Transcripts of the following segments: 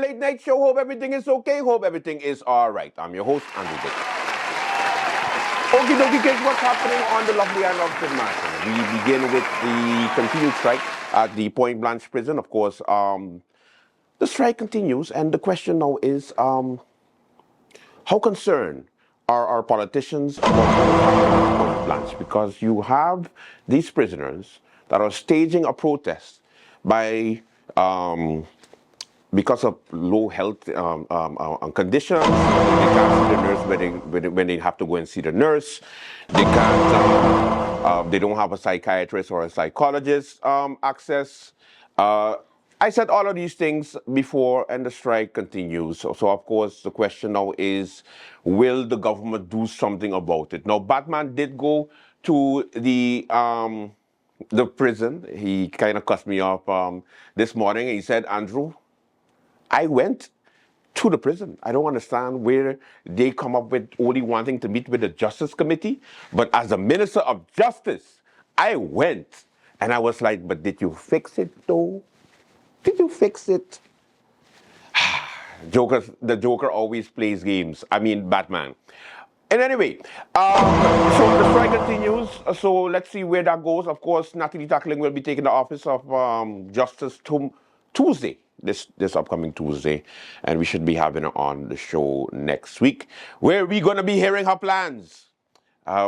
late night show. Hope everything is okay. Hope everything is all right. I'm your host, Andrew Dick. Okie dokie, kids, what's happening on the lovely island of St. Martin? We begin with the continued strike at the Point Blanche prison. Of course, the strike continues, and the question now is, how concerned are our politicians about what is happening at Point Blanche? Because you have these prisoners that are staging a protest by because of low health conditions. They can't see the nurse when they have to go and see the nurse. They can't. They don't have a psychiatrist or a psychologist access. I said all of these things before, and the strike continues. So of course, the question now is, will the government do something about it? Now, Batman did go to the prison. He kind of cussed me off this morning. He said, Andrew, I went to the prison. I don't understand where they come up with only wanting to meet with the Justice Committee. But as a Minister of Justice, I went. And I was like, but did you fix it though? Did you fix it? The Joker always plays games. I mean, Batman. And anyway, so the strike continues. So let's see where that goes. Of course, Natalie Tackling will be taking the office of Justice Tuesday, this upcoming Tuesday, and we should be having her on the show next week, where we're gonna be hearing her plans.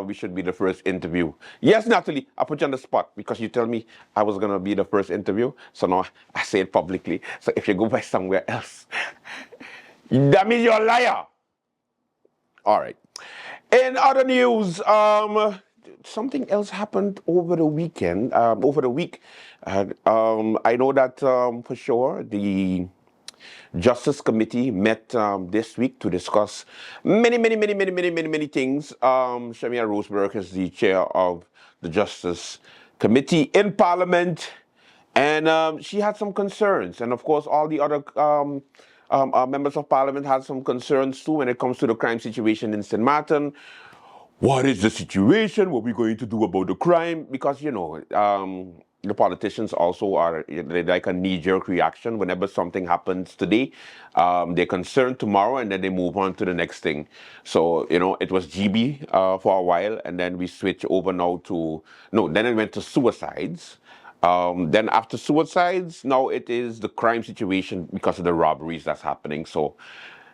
We should be the first interview. Yes, Natalie, I put you on the spot because you tell me I was gonna be the first interview. So now I say it publicly. So if you go by somewhere else, that means you're a liar. All right. In other news, something else happened over the weekend, over the week. I know that for sure the Justice Committee met this week to discuss many things. Shamia Roseberg is the chair of the Justice Committee in Parliament, and she had some concerns. And of course, all the other members of Parliament had some concerns too when it comes to the crime situation in St. Martin. What is the situation? What are we going to do about the crime? Because, you know, the politicians also are like a knee-jerk reaction. Whenever something happens today, they're concerned tomorrow, and then they move on to the next thing. So, you know, it was GB for a while, and then we switched over now to, no, then it went to suicides. Then after suicides, now it is the crime situation because of the robberies that's happening. So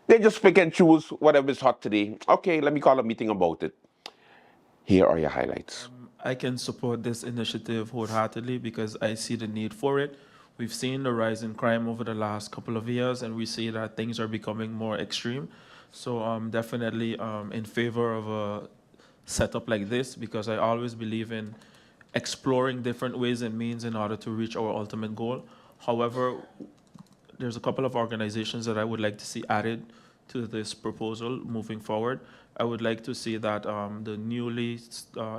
they just pick and choose whatever is hot today. Okay, let me call a meeting about it. Here are your highlights. I can support this initiative wholeheartedly because I see the need for it. We've seen the rise in crime over the last couple of years, and we see that things are becoming more extreme. So I'm definitely in favor of a setup like this because I always believe in exploring different ways and means in order to reach our ultimate goal. However, there's a couple of organizations that I would like to see added to this proposal moving forward. I would like to see that the newly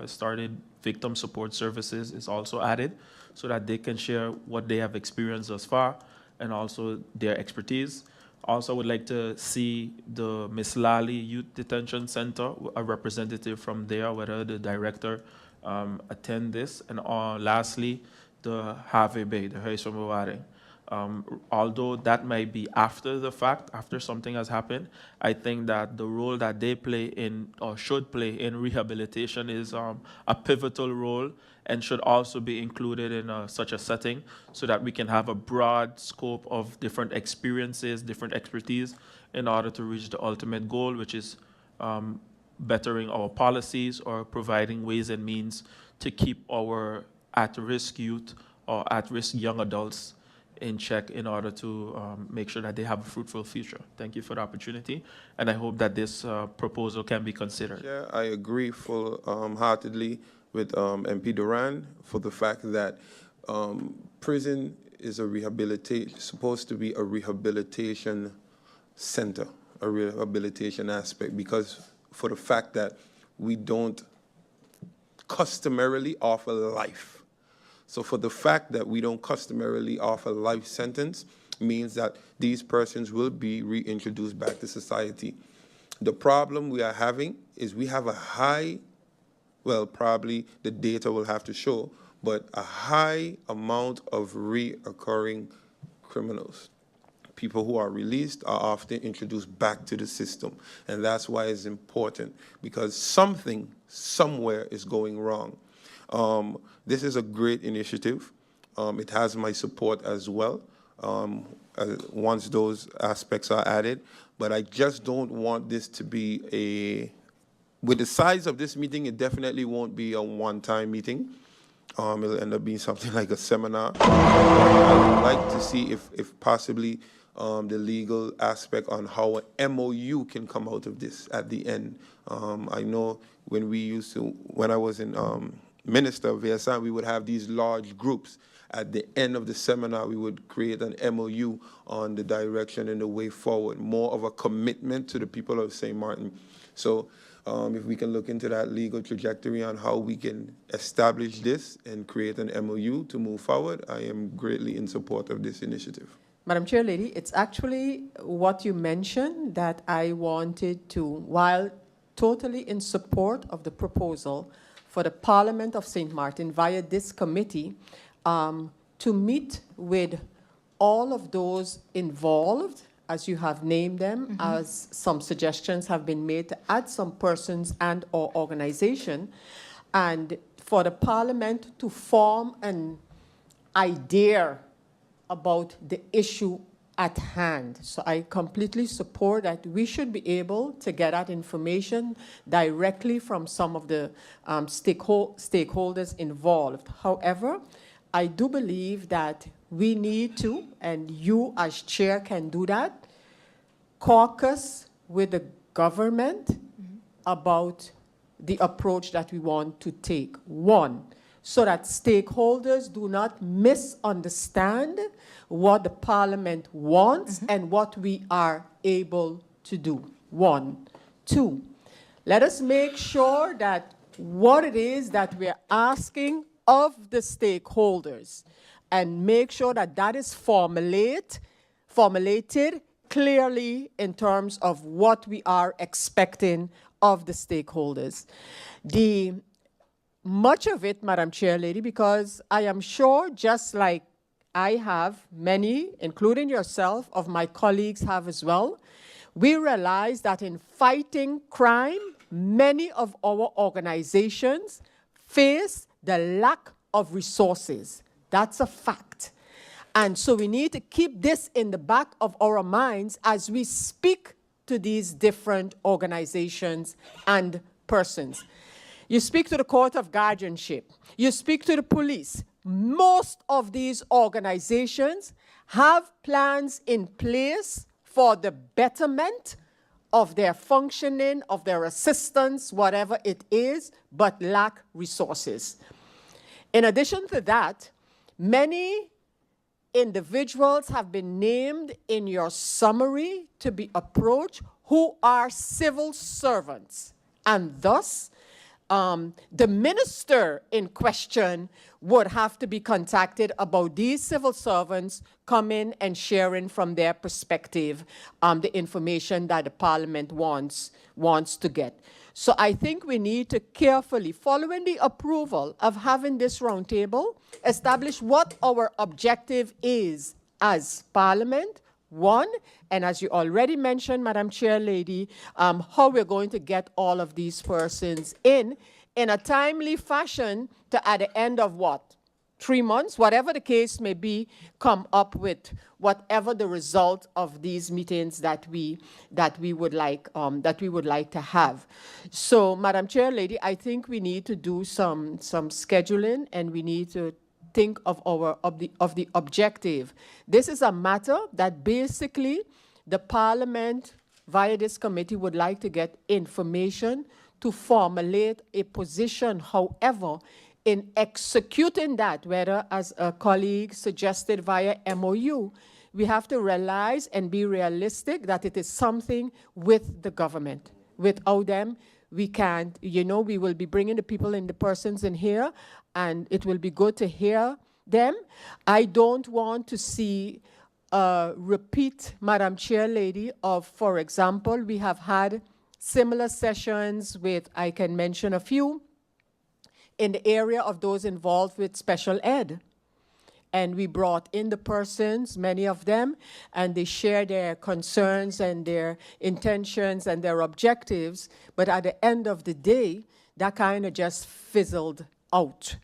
started victim support services is also added so that they can share what they have experienced thus far and also their expertise. Also, I would like to see the Miss Lally Youth Detention Center, a representative from there, whether the director attend this. And lastly, the Harvey Bay, the Huisverbewaring. Although that might be after the fact, after something has happened, I think that the role that they play in or should play in rehabilitation is a pivotal role and should also be included in such a setting so that we can have a broad scope of different experiences, different expertise in order to reach the ultimate goal, which is bettering our policies or providing ways and means to keep our at-risk youth or at-risk young adults in check in order to make sure that they have a fruitful future. Thank you for the opportunity, and I hope that this proposal can be considered. Yeah, I agree full-heartedly with MP Duran for the fact that prison is supposed to be a rehabilitation center, a rehabilitation aspect, because for the fact that we don't customarily offer life. So for the fact that we don't customarily offer life sentence means that these persons will be reintroduced back to society. The problem we are having is we have a high, well, probably the data will have to show, but a high amount of reoccurring criminals. people who are released are often introduced back to the system. And that's why it's important, because something somewhere is going wrong. This is a great initiative. It has my support as well, once those aspects are added. But I just don't want this to be with the size of this meeting, it definitely won't be a one-time meeting. It'll end up being something like a seminar. I would like to see if possibly the legal aspect on how an MOU can come out of this at the end. I know when I was in Minister of VSI, we would have these large groups. At the end of the seminar, we would create an MOU on the direction and the way forward, more of a commitment to the people of St. Martin. So if we can look into that legal trajectory on how we can establish this and create an MOU to move forward, I am greatly in support of this initiative. Madam Chair Lady, it's actually what you mentioned that I wanted to, while totally in support of the proposal for the Parliament of St. Martin via this committee, to meet with all of those involved, as you have named them, as some suggestions have been made to add some persons and or organization, and for the Parliament to form an idea about the issue at hand. So I completely support that we should be able to get that information directly from some of the stakeholders involved. However, I do believe that we need to, and you as chair can do that, caucus with the government about the approach that we want to take. One, so that stakeholders do not misunderstand what the Parliament wants and what we are able to do. One. Two, let us make sure that what it is that we're asking of the stakeholders, and make sure that that is formulated clearly in terms of what we are expecting of the stakeholders. Much of it, Madam Chair Lady, because I am sure, just like I have, many, including yourself, of my colleagues have as well, we realize that in fighting crime, many of our organizations face the lack of resources. That's a fact. And so we need to keep this in the back of our minds as we speak to these different organizations and persons. You speak to the Court of Guardianship. You speak to the police. Most of these organizations have plans in place for the betterment of their functioning, of their assistance, whatever it is, but lack resources. In addition to that, many individuals have been named in your summary to be approached who are civil servants, and thus the minister in question would have to be contacted about these civil servants coming and sharing from their perspective the information that the Parliament wants to get. So I think we need to carefully, following the approval of having this roundtable, establish what our objective is as Parliament, one, and as you already mentioned, Madam Chair Lady, how we're going to get all of these persons in a timely fashion to, at the end of what? 3 months, whatever the case may be, come up with whatever the result of these meetings that we would like to have. So, Madam Chair Lady, I think we need to do some scheduling, and we need to think of the objective. This is a matter that basically the Parliament via this committee would like to get information to formulate a position. However, in executing that, whether as a colleague suggested via MOU, we have to realize and be realistic that it is something with the government. Without them, we can't, we will be bringing the people and the persons in here, and it will be good to hear them. I don't want to see a repeat, Madam Chair Lady, of, for example, we have had similar sessions with, I can mention a few, in the area of those involved with special ed. and we brought in the persons, many of them, and they shared their concerns and their intentions and their objectives. But at the end of the day, that kind of just fizzled out.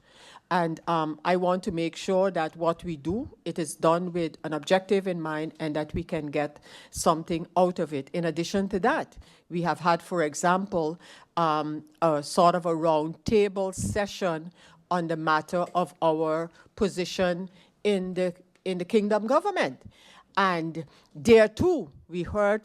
And I want to make sure that what we do, it is done with an objective in mind and that we can get something out of it. In addition to that, we have had, for example, a sort of a round table session on the matter of our position in the kingdom government. And there too, we heard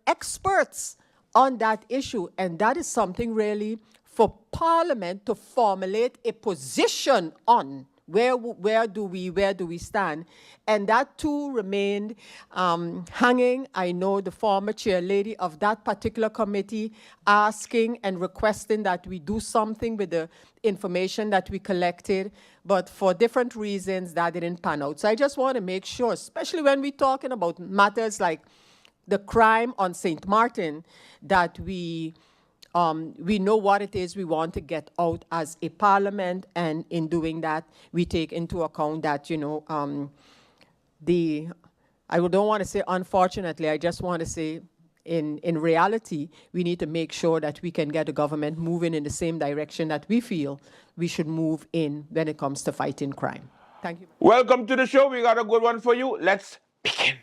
experts on that issue, and that is something really for Parliament to formulate a position on. Where do we stand? And that too remained hanging. I know the former chair lady of that particular committee asking and requesting that we do something with the information that we collected, but for different reasons that didn't pan out. So I just want to make sure, especially when we're talking about matters like the crime on St. Martin, that we know what it is we want to get out as a parliament, and in doing that, we take into account that, I don't want to say unfortunately, I just want to say in reality, we need to make sure that we can get the government moving in the same direction that we feel we should move in when it comes to fighting crime. Thank you. Welcome to the show. We got a good one for you. Let's begin.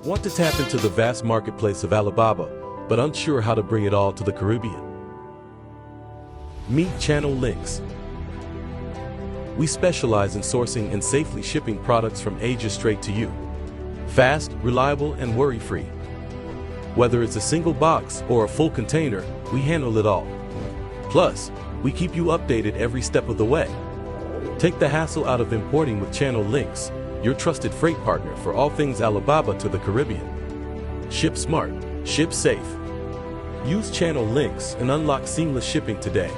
Want to tap into the vast marketplace of Alibaba, but unsure how to bring it all to the Caribbean? Meet Channel Links. We specialize in sourcing and safely shipping products from Asia straight to you. Fast, reliable, and worry-free. Whether it's a single box or a full container, we handle it all. Plus, we keep you updated every step of the way. Take the hassle out of importing with Channel Links, your trusted freight partner for all things Alibaba to the Caribbean. Ship smart, ship safe. Use Channel Links and unlock seamless shipping today.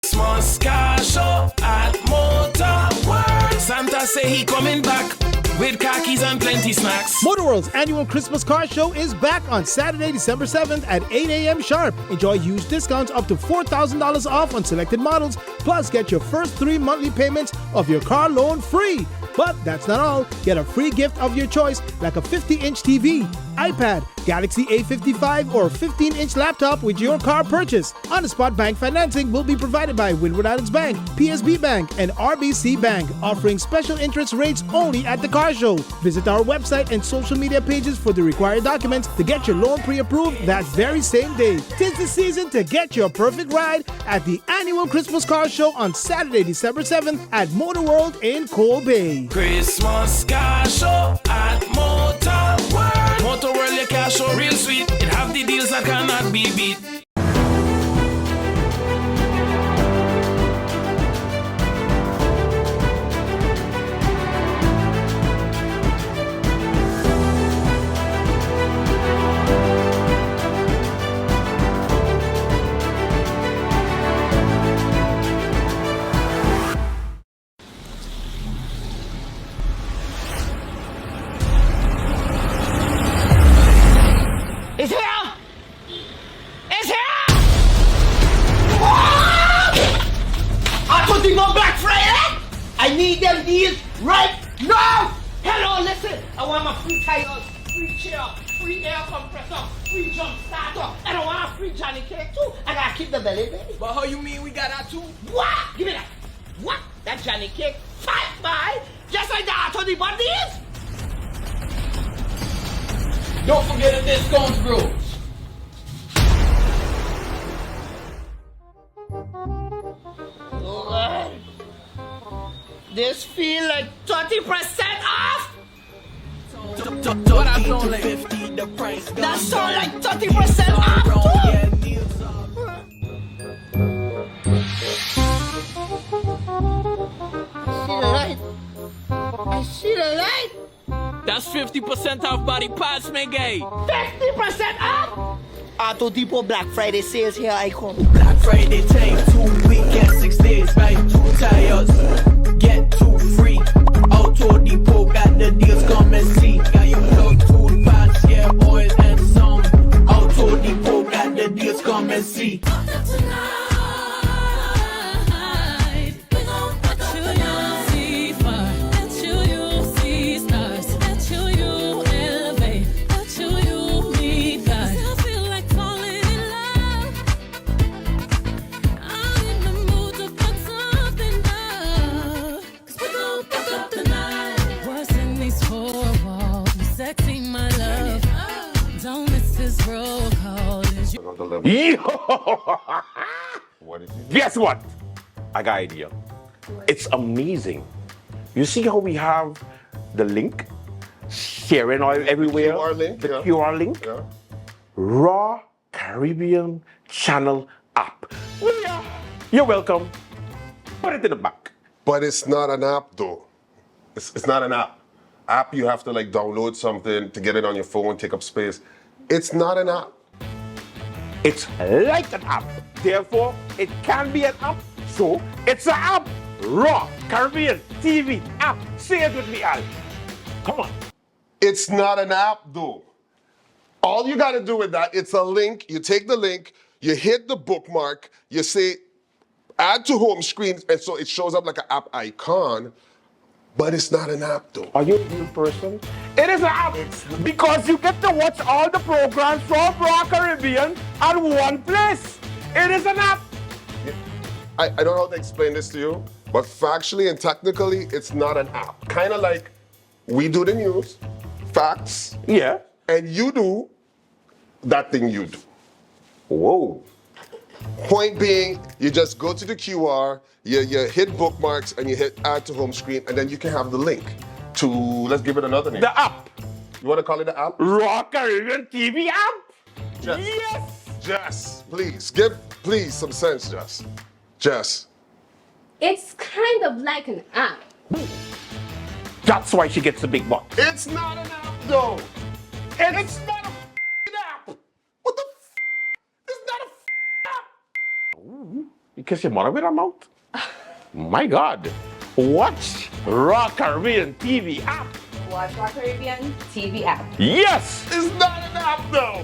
Christmas car show at Motor World. Santa say he coming back with khakis and plenty snacks. Motor World's annual Christmas car show is back on Saturday, December 7th at 8 a.m. sharp. Enjoy huge discounts up to $4,000 off on selected models, plus get your first 3 monthly payments of your car loan free. But that's not all. Get a free gift of your choice, like a 50-inch TV, iPad, Galaxy A55, or 15-inch laptop with your car purchase. On-the-spot bank financing will be provided by Windward Islands Bank, PSB Bank, and RBC Bank, offering special interest rates only at the car show. Visit our website and social media pages for the required documents to get your loan pre-approved that very same day. 'Tis the season to get your perfect ride at the annual Christmas car show on Saturday, December 7th at Motor World in Coal Bay. Christmas car show at Motor World. Motor World, your car show real sweet. It have the deals that cannot be beat. It's here! It's here! What? I thought you go Black Friday! I need them deals right now! Hello, listen! I want my free tires, free chair, free air compressor, free jump starter, and I want a free Johnny cake too. I gotta keep the belly baby. But how you mean we got that too? What? Give me that. What? That Johnny cake? 5 by? Just like that, I told you about these? Don't forget the discounts, bro. Lord. This feel like 30% off? What I sound like? That sound like 30% off too? I see the light. That's 50% off body parts, man, gay. 50% off? Auto Depot Black Friday sales, here I come. Black Friday take 2 weekends, 6 days, buy 2 tires, get 2 free. Auto Depot got the deals, come and see. Got your plug, tooth pads, yeah, oil and some. Auto Depot got the deals, come and see. them. What did you do? Guess what? I got an idea. It's amazing. You see how we have the link sharing all everywhere? QR link, The yeah. QR link. Yeah. Raw Caribbean Channel app. Well, yeah. You're welcome. Put it in the back. But it's not an app though. It's not an app. App you have to like download something to get it on your phone, take up space. It's not an app. It's like an app. Therefore, it can be an app. So, it's an app. Raw Caribbean TV app. Say it with me, Al. Come on. It's not an app though. All you gotta do with that, it's a link. You take the link, you hit the bookmark, you say add to home screen, and so it shows up like an app icon, but it's not an app though. Are you a real person? It is an app because you get to watch all the programs from Raw Caribbean at one place. It is an app. I don't know how to explain this to you, but factually and technically, it's not an app. Kind of like we do the news, facts, Yeah. and you do that thing you do. Whoa. Point being, you just go to the QR, you hit bookmarks, and you hit add to home screen, and then you can have the link to, let's give it another name. The app. You want to call it the app? Raw Caribbean TV app. Jess. Yes. Jess, please, give please some sense, Jess. Jess. It's kind of like an app. That's why she gets the big bucks. It's not an app though. It's not a app. What the It's not a app. You kiss your mother with her mouth? My God. Watch Raw Caribbean TV app. Watch Raw Caribbean TV app. Yes. It's not an app though.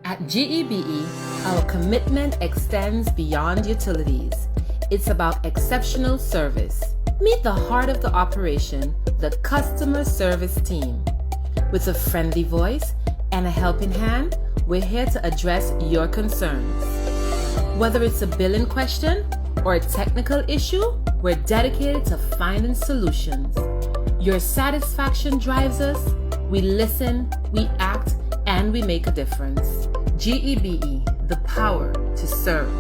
At GEBE, our commitment extends beyond utilities. It's about exceptional service. Meet the heart of the operation, the customer service team. With a friendly voice and a helping hand, we're here to address your concerns. Whether it's a billing question or a technical issue, we're dedicated to finding solutions. Your satisfaction drives us. We listen, we act, and we make a difference. GEBE, the power to serve.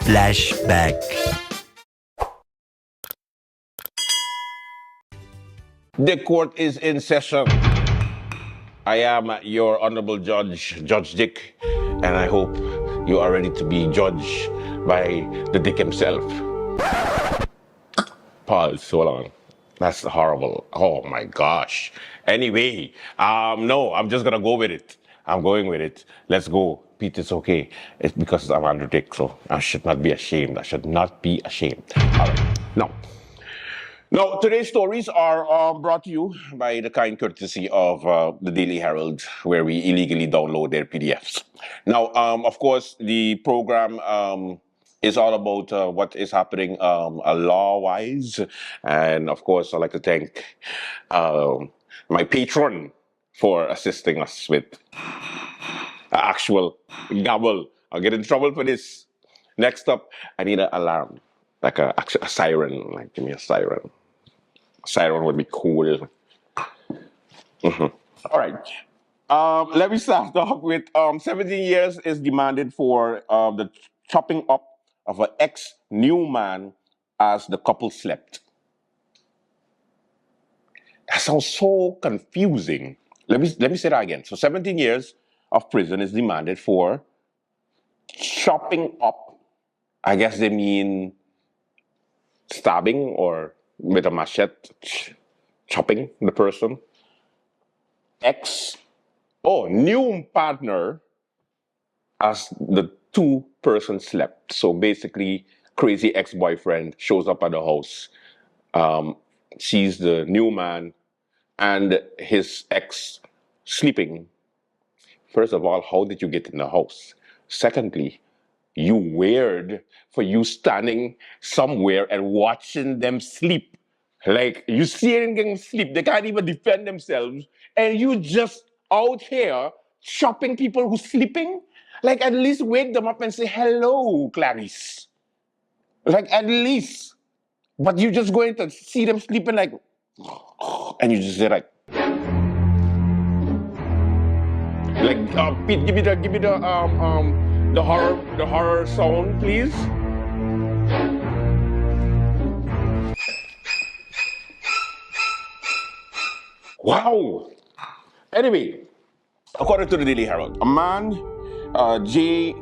Flashback. The court is in session. I am your honorable judge, Judge Dick, and I hope you are ready to be judged by the Dick himself. Pause, hold on. That's horrible. Oh my gosh. Anyway, no, I'm just gonna go with it. I'm going with it. Let's go. Pete, it's okay. It's because I'm Andrew Dick, so I should not be ashamed. I should not be ashamed. All right. Now, today's stories are brought to you by the kind courtesy of the Daily Herald, where we illegally download their PDFs. Now, of course, the program is all about what is happening law-wise. And, of course, I'd like to thank my patron for assisting us with actual gobble. I'll get in trouble for this. Next up, I need an alarm, like a siren. Like, give me a siren. Siren would be cool. All right. Let me start off with 17 years is demanded for the chopping up of an ex-new man as the couple slept. That sounds so confusing. Let me say that again. So 17 years of prison is demanded for chopping up. I guess they mean stabbing or with a machete, chopping the person. New partner as the two persons slept. So basically, crazy ex-boyfriend shows up at the house, sees the new man and his ex sleeping. First of all, how did you get in the house? Secondly, you weird for you standing somewhere and watching them sleep. Like, you see them getting sleep, they can't even defend themselves, and you just out here chopping people who's sleeping? Like, at least wake them up and say, hello, Clarice. Like, at least. But you're just going to see them sleeping like, and you just say like Pete, give me the horror sound, please. Wow. Anyway, according to the Daily Herald, a man, JLSF,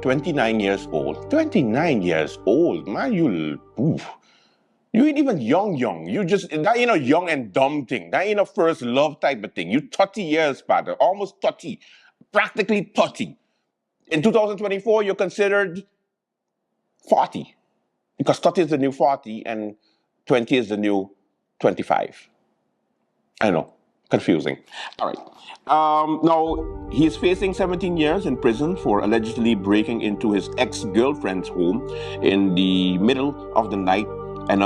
29 years old. 29 years old, man, you ain't even young. You just, that ain't a young and dumb thing. That ain't a first love type of thing. You 30 years, partner, almost 30, practically 30. In 2024, you're considered 40. Because 30 is the new 40 and 20 is the new 25. I know, confusing. All right. Now, he's facing 17 years in prison for allegedly breaking into his ex-girlfriend's home in the middle of the night and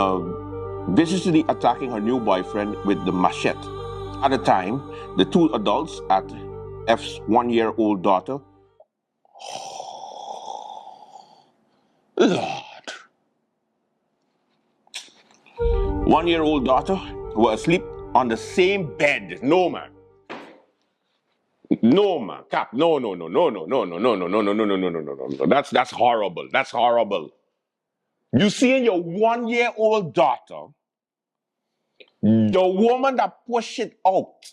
viciously attacking her new boyfriend with the machete. At the time, the two adults at F's one-year-old daughter, Lord, one-year-old daughter were asleep on the same bed. No, man. No, man. Cap. No. That's horrible. That's horrible. You seeing your one-year-old daughter, the woman that pushed it out,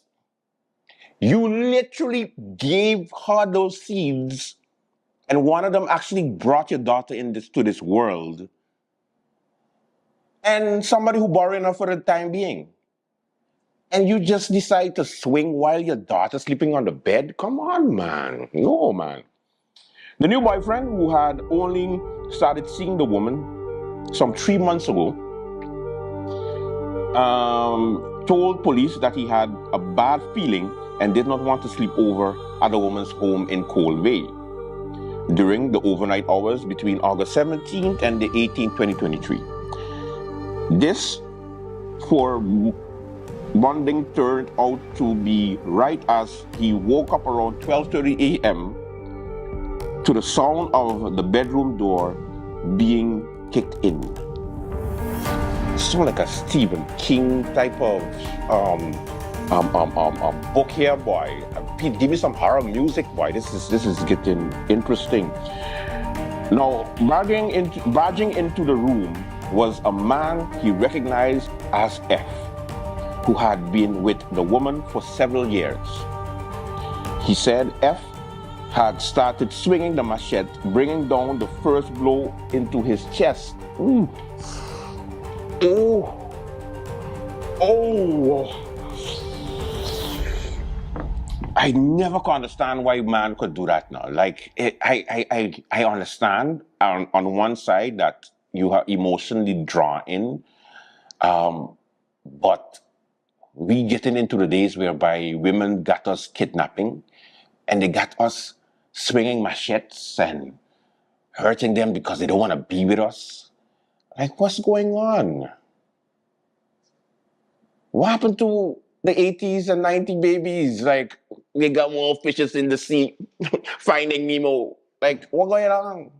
you literally gave her those seeds, and one of them actually brought your daughter to this world, and somebody who borrowed her for the time being. And you just decide to swing while your daughter's sleeping on the bed? Come on, man. No, man. The new boyfriend, who had only started seeing the woman some 3 months ago, told police that he had a bad feeling and did not want to sleep over at the woman's home in Cold Bay during the overnight hours between August 17th and the 18th, 2023. This, for bonding, turned out to be right as he woke up around 12:30 a.m. to the sound of the bedroom door being kicked in. Sound like a Stephen King type of book here, boy. Pete, give me some horror music, boy. This is getting interesting. Now, barging into the room was a man he recognized as F. who had been with the woman for several years. He said F had started swinging the machete, bringing down the first blow into his chest. Ooh. Oh. Oh. I never could understand why man could do that now. Like, I understand on one side that you are emotionally drawn in, but we getting into the days whereby women got us kidnapping and they got us swinging machetes and hurting them because they don't want to be with us. Like, what's going on? What happened to the 80s and 90s babies? Like, they got more fishes in the sea, finding Nemo. Like, what's going on?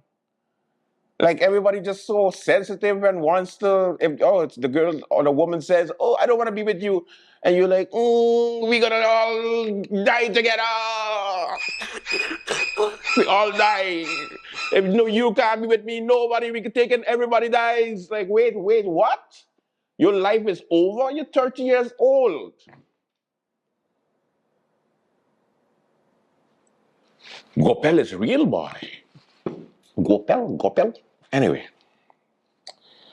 Like, everybody just so sensitive and wants to, it's the girl or the woman says, oh, I don't want to be with you. And you're like, we're going to all die together. We all die. If no, you can't be with me, nobody, we can take it, everybody dies. Like, wait, what? Your life is over? You're 30 years old. Gopel is real, boy. Gopel. Anyway,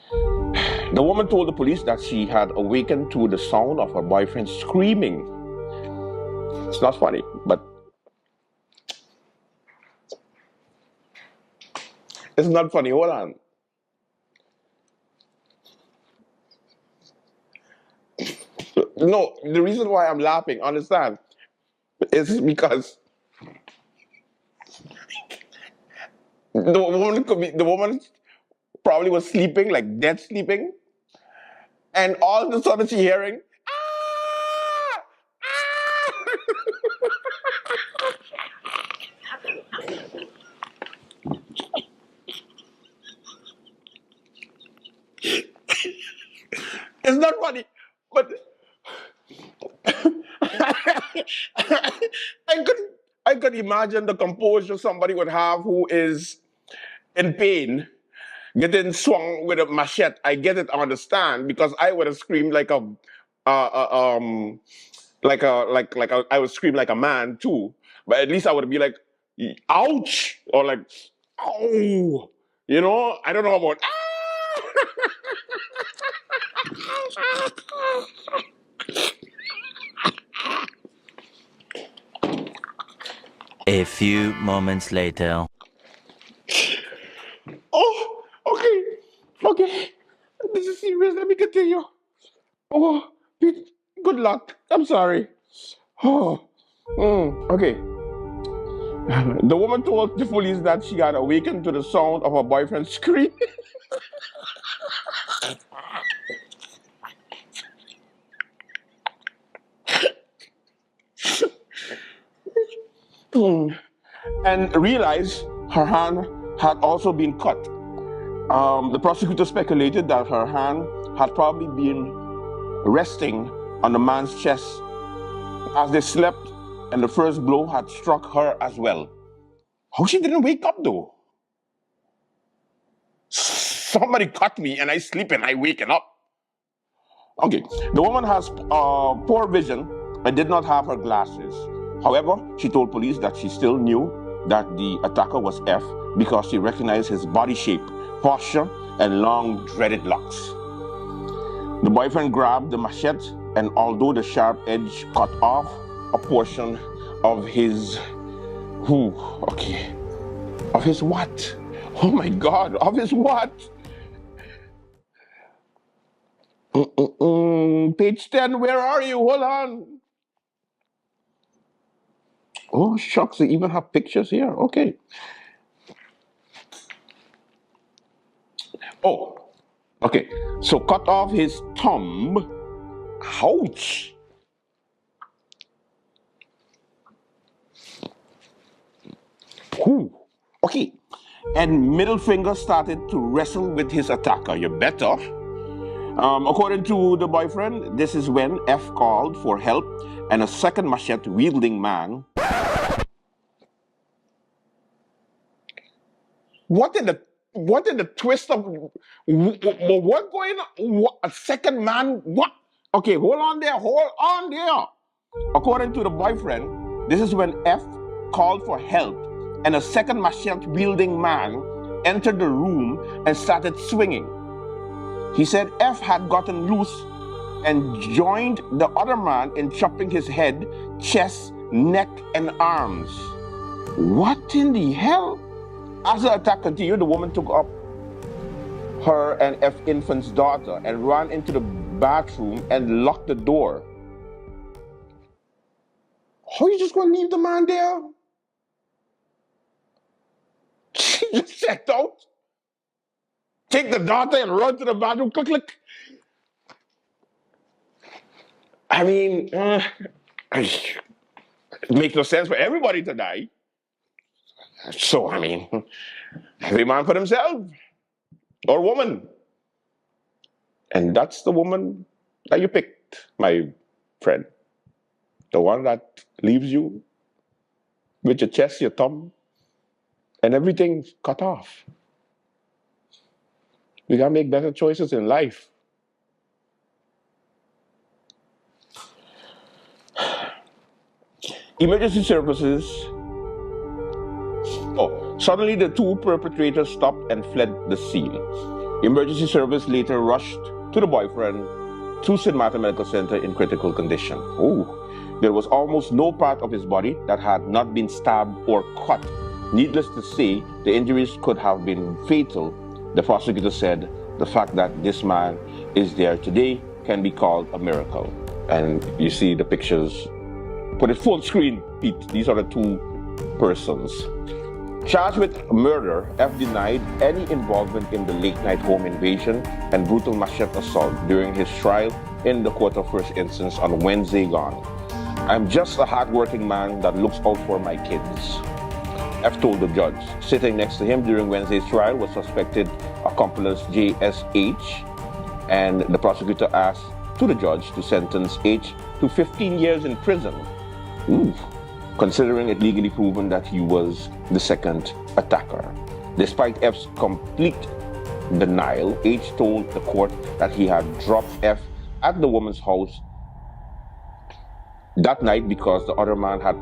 the woman told the police that she had awakened to the sound of her boyfriend screaming. It's not funny, but it's not funny. Hold on. No, the reason why I'm laughing, understand, is because the woman probably was sleeping, like dead sleeping, and all of a sudden she hearing, ah! It's not funny, but I could imagine the composure somebody would have who is in pain, getting swung with a machete. I get it, I understand, because I would have screamed like I would scream like a man too. But at least I would be like, ouch, or like, oh, you know. I don't know about. A few moments later. Oh, okay. This is serious. Let me continue. Oh, good luck. I'm sorry. Oh, okay. The woman told the police that she had awakened to the sound of her boyfriend's scream. And realized her hand had also been cut. The prosecutor speculated that her hand had probably been resting on the man's chest as they slept, and the first blow had struck her as well. How she didn't wake up though? Somebody cut me and I sleeping, I waking up. Okay, the woman has poor vision and did not have her glasses. However, she told police that she still knew that the attacker was F because she recognized his body shape, posture, and long dreaded locks. The boyfriend grabbed the machete, and although the sharp edge cut off a portion of his, of his what? Oh my God, of his what? Page 10, where are you? Hold on. Oh, shucks, they even have pictures here. Okay. Oh, okay. So cut off his thumb. Ouch. Okay. And middle finger started to wrestle with his attacker. You better. According to the boyfriend, this is when F called for help and a second machete-wielding man. What in the twist of what going on? What, a second man? What? Okay, hold on there, hold on there. According to the boyfriend, this is when F called for help and a second machete-wielding man entered the room and started swinging. He said F had gotten loose and joined the other man in chopping his head, chest, neck, and arms. What in the hell? As the attack continued, the woman took up her and F infant's daughter and ran into the bathroom and locked the door. How you just gonna leave the man there? She just checked out. Take the daughter and run to the bathroom. Click, click. I mean, it makes no sense for everybody to die. So, I mean, every man for himself or woman. And that's the woman that you picked, my friend. The one that leaves you with your chest, your thumb, and everything cut off. We gotta make better choices in life. Emergency services. Suddenly the two perpetrators stopped and fled the scene. Emergency service later rushed to the boyfriend to St. Martin Medical Center in critical condition. There was almost no part of his body that had not been stabbed or cut. Needless to say, the injuries could have been fatal. The prosecutor said the fact that this man is there today can be called a miracle. And you see the pictures. Put it full screen, Pete. These are the two persons. Charged with murder, F denied any involvement in the late-night home invasion and brutal machete assault during his trial in the court of first instance on Wednesday gone. I'm just a hard-working man that looks out for my kids, F told the judge. Sitting next to him during Wednesday's trial was suspected accomplice JSH, and the prosecutor asked to the judge to sentence H to 15 years in prison. Considering it legally proven that he was the second attacker. Despite F's complete denial, H told the court that he had dropped F at the woman's house that night because the other man had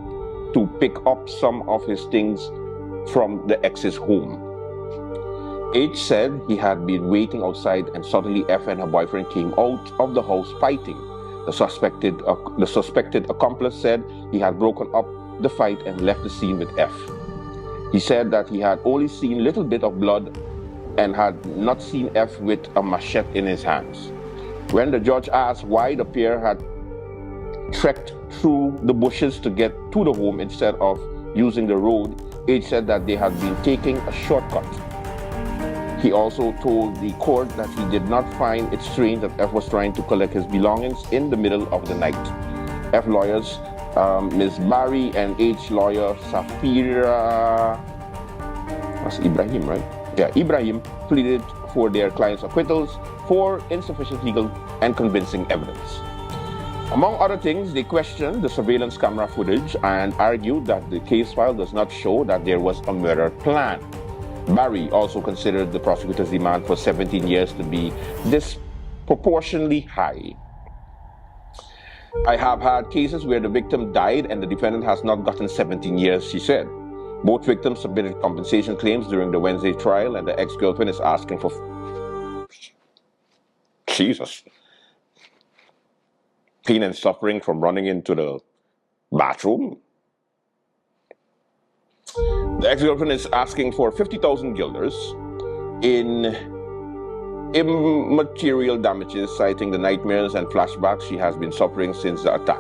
to pick up some of his things from the ex's home. H said he had been waiting outside and suddenly F and her boyfriend came out of the house fighting. The suspected accomplice said he had broken up the fight and left the scene with F. He said that he had only seen a little bit of blood and had not seen F with a machete in his hands. When the judge asked why the pair had trekked through the bushes to get to the home instead of using the road, H said that they had been taking a shortcut. He also told the court that he did not find it strange that F was trying to collect his belongings in the middle of the night. F lawyers, Ms. Barry and H lawyer Safira, that's Ibrahim, right? Yeah, Ibrahim pleaded for their client's acquittals for insufficient legal and convincing evidence. Among other things, they questioned the surveillance camera footage and argued that the case file does not show that there was a murder plan. Barry also considered the prosecutor's demand for 17 years to be disproportionately high. I have had cases where the victim died and the defendant has not gotten 17 years, she said. Both victims submitted compensation claims during the Wednesday trial, and the ex-girlfriend is asking for pain and suffering from running into the bathroom. The ex-girlfriend is asking for 50,000 guilders in immaterial damages, citing the nightmares and flashbacks she has been suffering since the attack.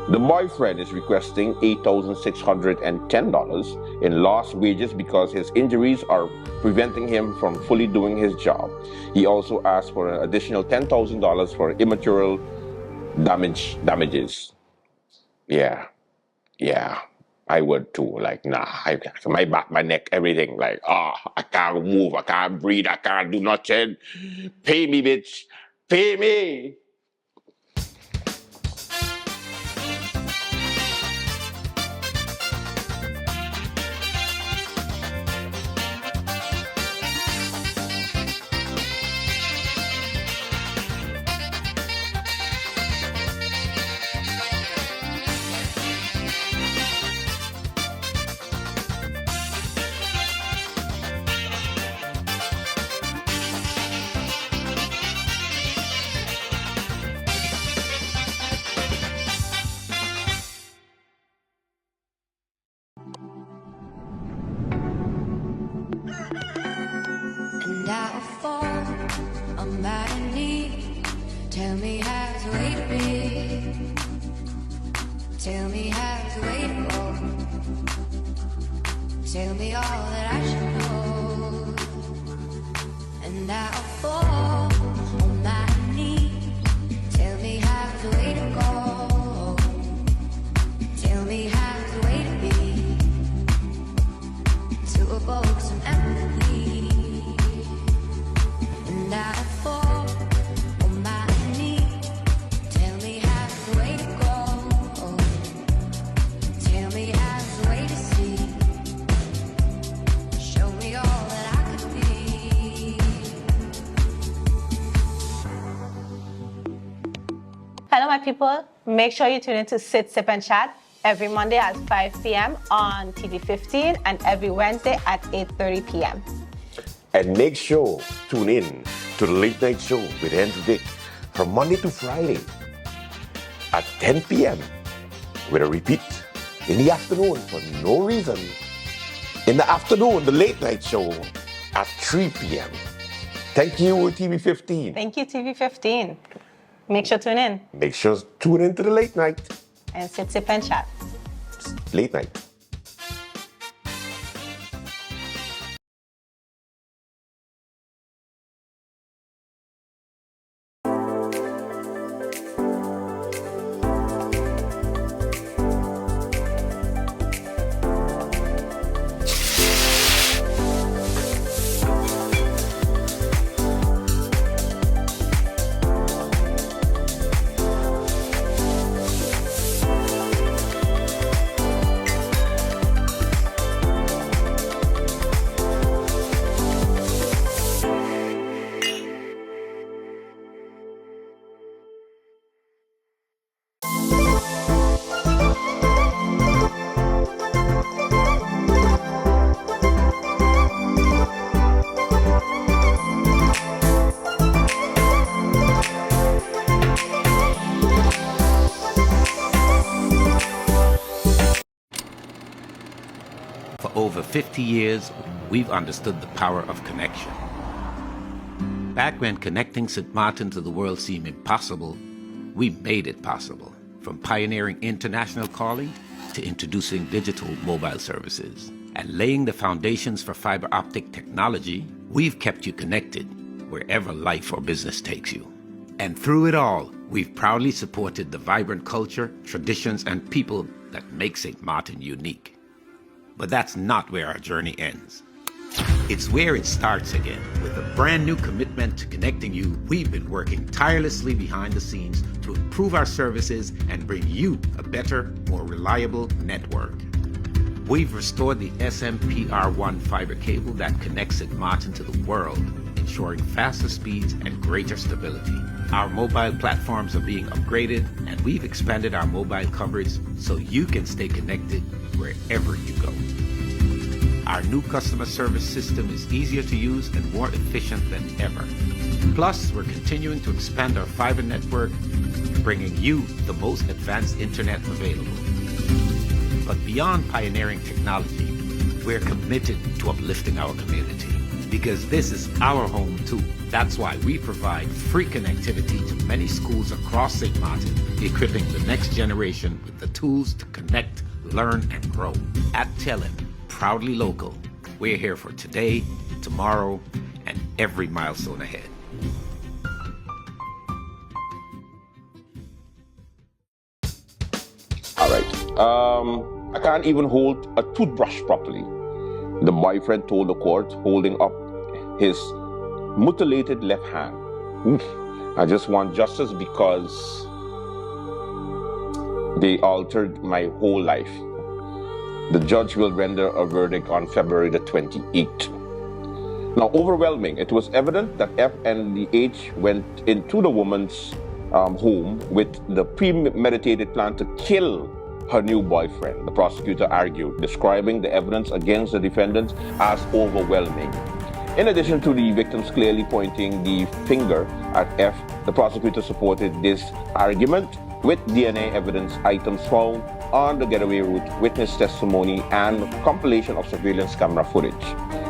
The boyfriend is requesting $8,610 in lost wages because his injuries are preventing him from fully doing his job. He also asked for an additional $10,000 for immaterial damages. Yeah. I would too. Like, nah, my back, my neck, everything. Like, I can't move, I can't breathe, I can't do nothing. Pay me, bitch. Pay me. have the way to go. Tell me all that I should know, and I'll fall on my knees. Tell me how the way to go. Tell me how the way to be, to evoke some empathy. And I'll fall on my knees. Tell me how the way to go. Tell me how the way to see. Show me all that I could be. Hello, my people. Make sure you tune in to Sit, Sip, and Chat every Monday at 5 p.m. on TV 15 and every Wednesday at 8:30 p.m. And make sure tune in to the Late Night Show with Andrew Dick from Monday to Friday at 10 p.m. with a repeat in the afternoon for no reason. In the afternoon, the Late Night Show at 3 p.m. Thank you, TV 15. Thank you, TV 15. Make sure to tune in Make sure to tune in to the Late Night. and Sit, Sip, and Chat. Late Night. For over 50 years, we've understood the power of connection. Back when connecting St. Martin to the world seemed impossible, we made it possible. From pioneering international calling to introducing digital mobile services and laying the foundations for fiber optic technology, we've kept you connected wherever life or business takes you. And through it all, we've proudly supported the vibrant culture, traditions, and people that make St. Martin unique. But that's not where our journey ends. It's where it starts again. With a brand new commitment to connecting you, we've been working tirelessly behind the scenes to improve our services and bring you a better, more reliable network. We've restored the SMPR1 fiber cable that connects St. Martin to the world, ensuring faster speeds and greater stability. Our mobile platforms are being upgraded, and we've expanded our mobile coverage so you can stay connected wherever you go. Our new customer service system is easier to use and more efficient than ever. Plus, we're continuing to expand our fiber network, bringing you the most advanced internet available. But beyond pioneering technology, we're committed to uplifting our community, because this is our home too. That's why we provide free connectivity to many schools across St. Martin, equipping the next generation with the tools to connect, learn, and grow. At Telem, proudly local, we're here for today, tomorrow, and every milestone ahead. All right. I can't even hold a toothbrush properly. The boyfriend told the court, holding up his mutilated left hand. Oof. I just want justice because they altered my whole life. The judge will render a verdict on February the 28th. Now, overwhelming. It was evident that F and the H went into the woman's home with the premeditated plan to kill her new boyfriend, the prosecutor argued, describing the evidence against the defendants as overwhelming. In addition to the victims clearly pointing the finger at F, the prosecutor supported this argument with DNA evidence items found on the getaway route, witness testimony, and compilation of surveillance camera footage.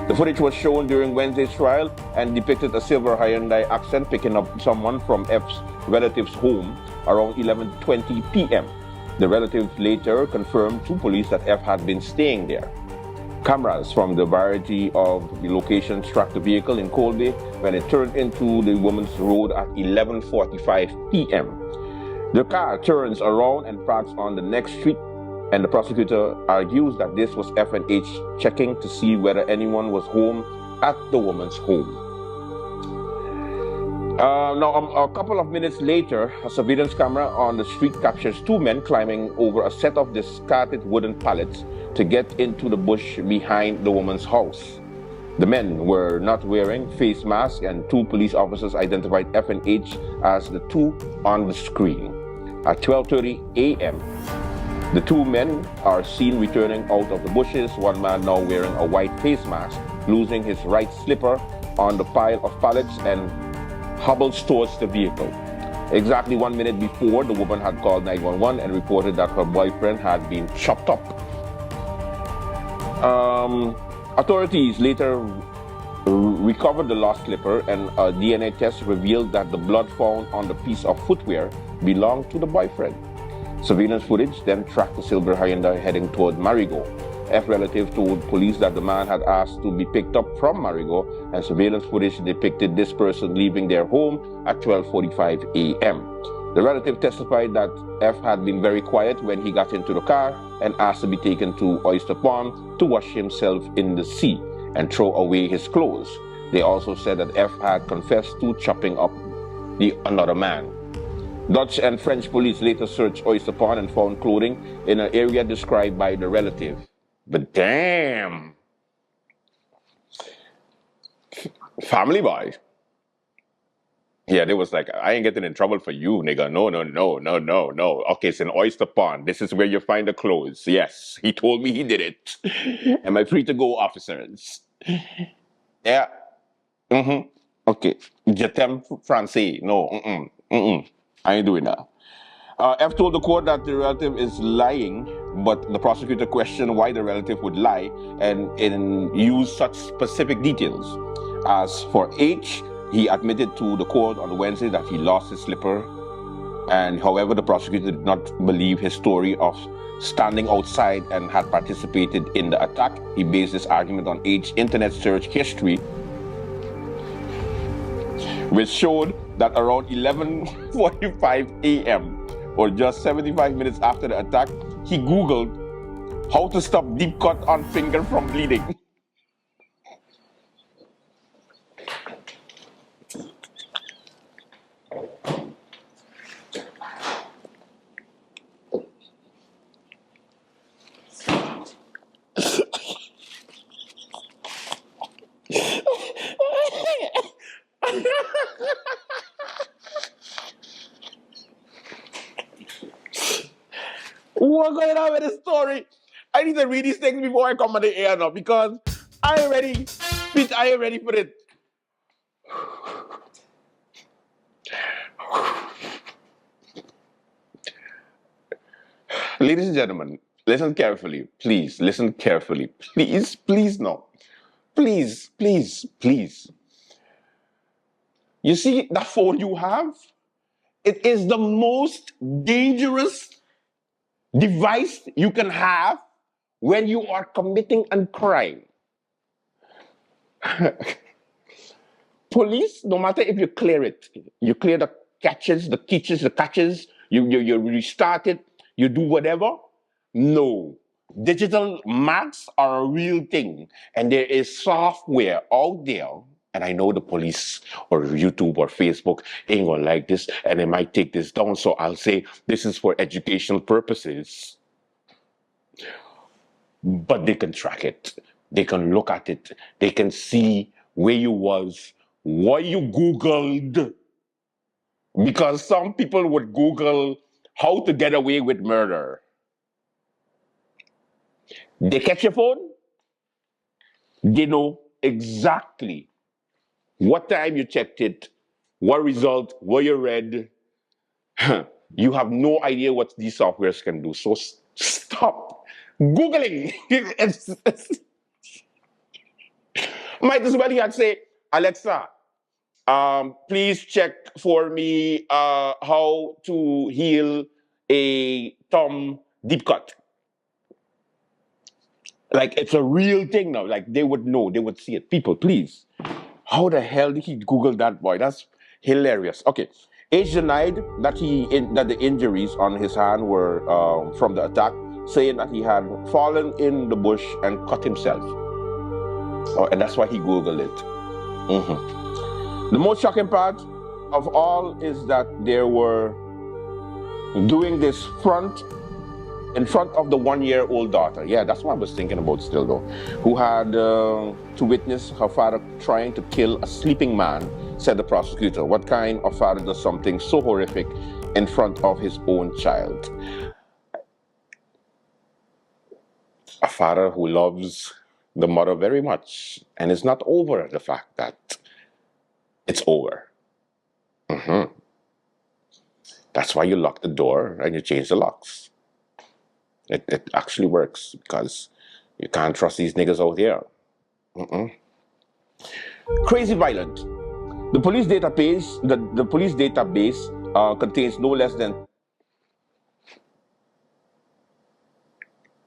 The footage was shown during Wednesday's trial and depicted a silver Hyundai Accent picking up someone from F's relative's home around 11:20 p.m. The relatives later confirmed to police that F had been staying there. Cameras from the variety of the locations tracked the vehicle in Colby when it turned into the woman's road at 11:45 p.m. The car turns around and parks on the next street, and the prosecutor argues that this was F&H checking to see whether anyone was home at the woman's home. A couple of minutes later, a surveillance camera on the street captures two men climbing over a set of discarded wooden pallets to get into the bush behind the woman's house. The men were not wearing face masks, and two police officers identified F and H as the two on the screen. At 12:30 a.m., the two men are seen returning out of the bushes, one man now wearing a white face mask, losing his right slipper on the pile of pallets and hobbles towards the vehicle. Exactly 1 minute before, the woman had called 911 and reported that her boyfriend had been chopped up. Authorities later recovered the lost slipper, and a DNA test revealed that the blood found on the piece of footwear belonged to the boyfriend. Surveillance footage then tracked the silver Hyundai heading toward Marigot. F relative told police that the man had asked to be picked up from Marigot, and surveillance footage depicted this person leaving their home at 12:45 a.m. The relative testified that F had been very quiet when he got into the car and asked to be taken to Oyster Pond to wash himself in the sea and throw away his clothes. They also said that F had confessed to chopping up another man. Dutch and French police later searched Oyster Pond and found clothing in an area described by the relative. But damn! Family boy. Yeah, they was like, I ain't getting in trouble for you, nigga. No. Okay, it's an Oyster Pond. This is where you find the clothes. Yes, he told me he did it. Am I free to go, officers? Yeah. Okay. Je t'aime français. No. I ain't doing that. F told the court that the relative is lying, but the prosecutor questioned why the relative would lie and use such specific details. As for H, he admitted to the court on Wednesday that he lost his slipper, and however, the prosecutor did not believe his story of standing outside and had participated in the attack. He based his argument on H's internet search history, which showed that around 11:45 a.m., or just 75 minutes after the attack, he Googled how to stop deep cut on finger from bleeding. What's going on with this story? I need to read these things before I come on the air now, because I ain't ready for it. Ladies and gentlemen, listen carefully. Please, listen carefully. Please, no. Please. You see that phone you have? It is the most dangerous device you can have when you are committing a crime. Police, no matter if you clear it, you clear the catches, you restart it, you do whatever. No. Digital marks are a real thing, and there is software out there. And I know the police or YouTube or Facebook ain't gonna like this, and they might take this down. So I'll say this is for educational purposes. But they can track it. They can look at it. They can see where you was, what you Googled. Because some people would Google how to get away with murder. They catch your phone. They know exactly what time you checked it, what result, what you read. You have no idea what these softwares can do. So stop Googling. Might as well you had say, Alexa, please check for me how to heal a thumb deep cut. Like, it's a real thing now. Like, they would know, they would see it. People, please. How the hell did he Google that, boy? That's hilarious. Okay. H denied that that the injuries on his hand were from the attack, saying that he had fallen in the bush and cut himself. Oh, and that's why he Googled it. The most shocking part of all is that they were doing this in front of the 1-year-old daughter. Yeah, that's what I was thinking about still, though. Who had to witness her father trying to kill a sleeping man, said the prosecutor. What kind of father does something so horrific in front of his own child? A father who loves the mother very much and is not over the fact that it's over. That's why you lock the door and you change the locks. It actually works because you can't trust these niggas out here. Crazy violent. The police database contains no less than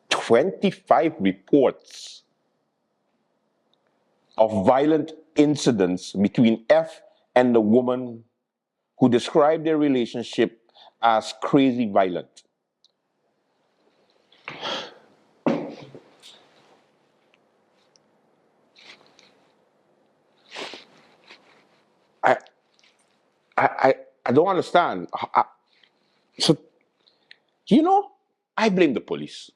25 reports of violent incidents between F and the woman who described their relationship as crazy violent. I don't understand. So, I blame the police.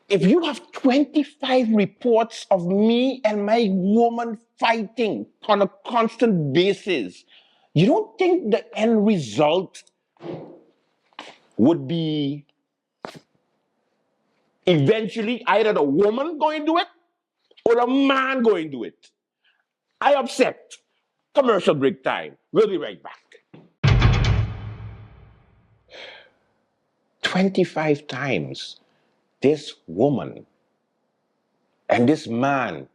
If you have 25 reports of me and my woman fighting on a constant basis, you don't think the end result would be eventually either the woman going to do it or the man going to do it? I upset. Commercial break time. We'll be right back. 25 times this woman and this man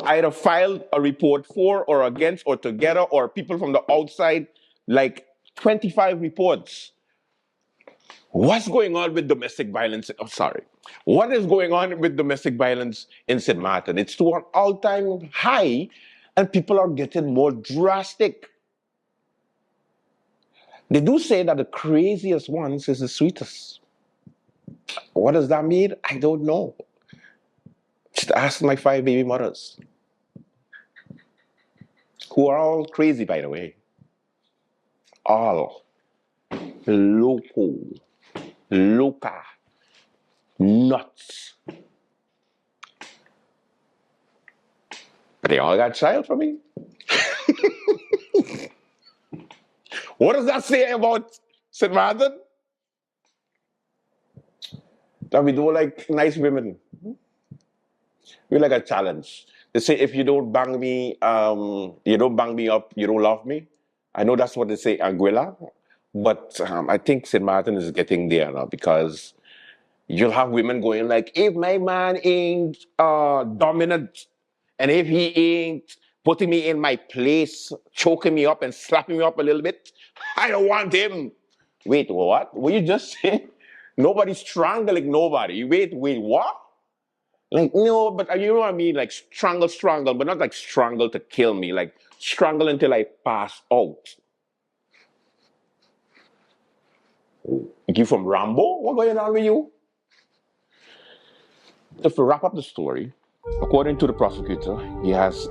either filed a report for or against or together, or people from the outside, like 25 reports. What's going on with domestic violence? What is going on with domestic violence in St. Martin? It's to an all-time high, and people are getting more drastic. They do say that the craziest ones is the sweetest. What does that mean? I don't know. Just ask my 5 baby mothers, who are all crazy, by the way. All loca, nuts. But they all got child for me. What does that say about St. Martin? That we don't like nice women. We like a challenge. They say if you don't bang me, you don't bang me up, you don't love me. I know that's what they say, Anguilla. But I think St. Martin is getting there now, because you'll have women going like, if my man ain't dominant, and if he ain't putting me in my place, choking me up and slapping me up a little bit, I don't want him. Wait, what? What you just say? Nobody's strangling nobody. Wait, what? Like, no, but you know what I mean? Like, strangle, but not like strangle to kill me. Like, strangle until I pass out. You from Rambo? What's going on with you? So to wrap up the story, according to the prosecutor, he has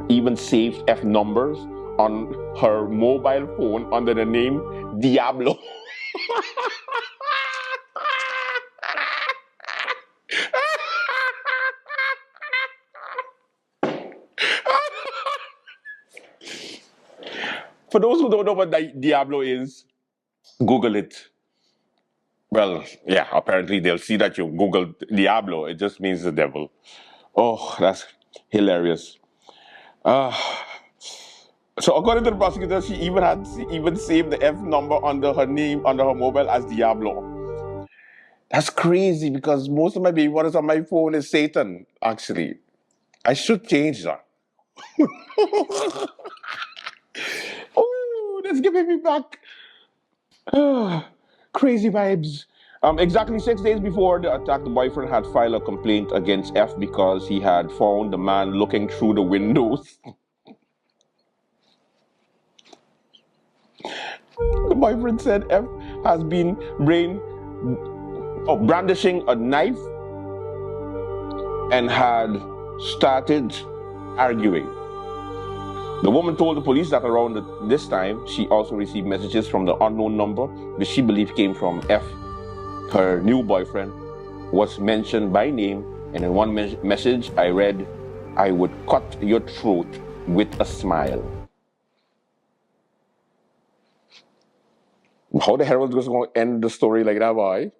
even saved F numbers on her mobile phone under the name Diablo. For those who don't know what Diablo is, Google it. Well, yeah, apparently they'll see that you Googled Diablo. It just means the devil. Oh, that's hilarious. So according to the prosecutor, she even saved the F number under her name, under her mobile, as Diablo. That's crazy, because most of my baby mothers on my phone is Satan, actually. I should change that. Oh, let's give me back. Crazy vibes. Exactly 6 days before the attack, the boyfriend had filed a complaint against F because he had found the man looking through the windows. The boyfriend said F has been brandishing a knife and had started arguing. The woman told the police that around this time, she also received messages from the unknown number, which she believed came from F. Her new boyfriend was mentioned by name, and in one message I read, "I would cut your throat with a smile." How the Herald was going to end the story like that, boy?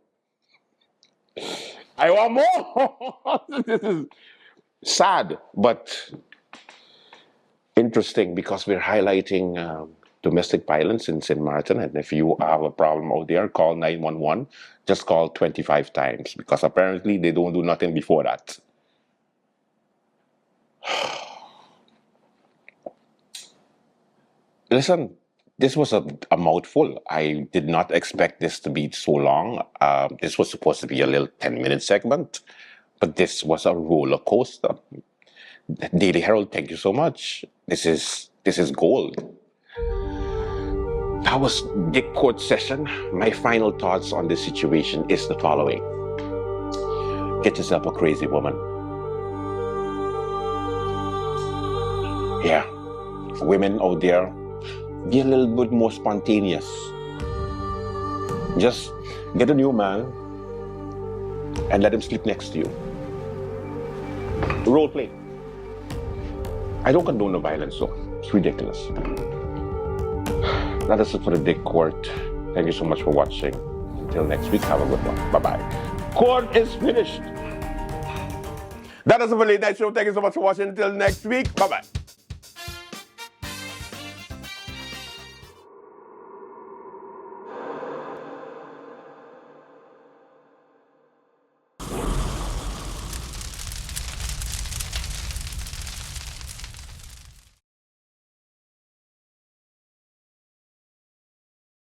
I want more! This is sad, but interesting because we're highlighting domestic violence in St. Martin. And if you have a problem out there, call 911. Just call 25 times because apparently they don't do nothing before that. Listen, this was a mouthful. I did not expect this to be so long. This was supposed to be a little 10-minute segment, but this was a roller coaster. Daily Herald, thank you so much. This is gold. That was Dick Court session. My final thoughts on this situation is the following. Get yourself a crazy woman. Yeah, women out there, be a little bit more spontaneous. Just get a new man and let him sleep next to you. Role play. I don't condone the violence, so it's ridiculous. That is it for the Dick Court. Thank you so much for watching. Until next week, have a good one. Bye-bye. Court is finished. That is it for the Late Night Show. Thank you so much for watching. Until next week, bye-bye.